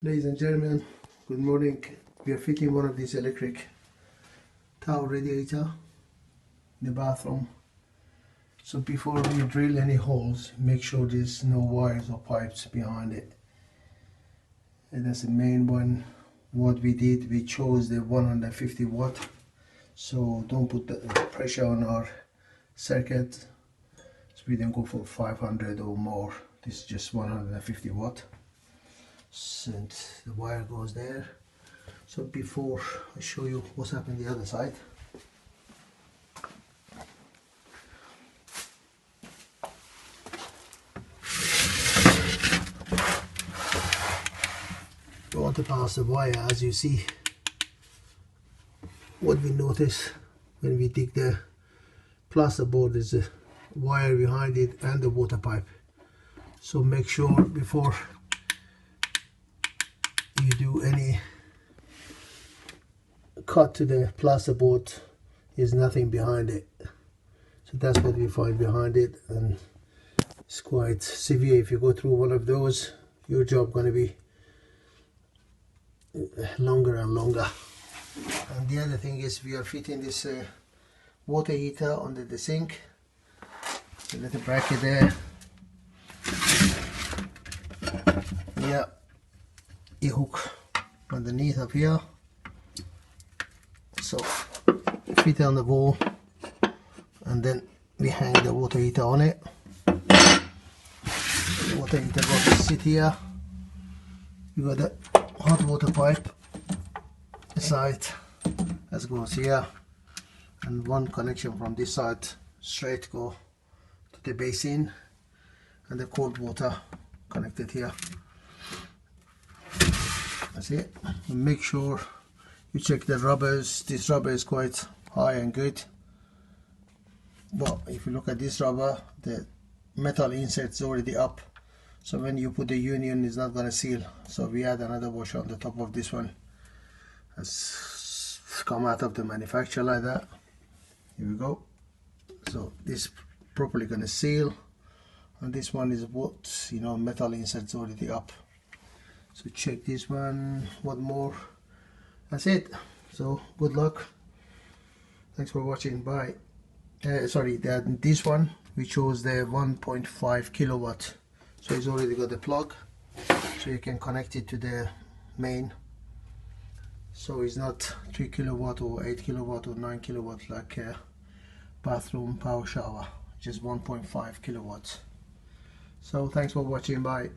Ladies and gentlemen, good morning. We are fitting one of these electric towel radiator in the bathroom. So before we drill any holes, make sure there's no wires or pipes behind it. And that's the main one. What we did, we chose the 150 watt. So don't put the pressure on our circuit. So we didn't go for 500 or more. This is just 150 watt. And the wire goes there. So before I show you what's happening the other side, we want to pass the wire. As you see, what we notice when we dig the plasterboard is the wire behind it and the water pipe. So make sure before you do any cut to the plasterboard, there's nothing behind it. So that's what we find behind it, and it's quite severe. If you go through one of those, your job going to be longer and longer. And the other thing is, we are fitting this water heater under the sink. A little bracket there. Yeah, you hook underneath up here. So fit it on the wall, and then we hang the water heater on it. The water heater goes to sit here. You got the hot water pipe side that goes here, and one connection from this side straight go to the basin, and the cold water connected here. That's it. And make sure you check the rubbers. This rubber is quite high and good, but if you look at this rubber, the metal insert is already up, so when you put the union, it's not going to seal. So we add another washer on the top of this one. It's come out of the manufacturer like that. Here we go. So this properly going to seal, and this one is what, you know, metal insert is already up. So check this one. What more? That's it. So good luck. Thanks for watching. Bye. Sorry, this one we chose the 1.5 kilowatt. So it's already got the plug, so you can connect it to the main. So it's not 3 kilowatt or 8 kilowatt or 9 kilowatt like a bathroom power shower. Just 1.5 kilowatts. So thanks for watching. Bye.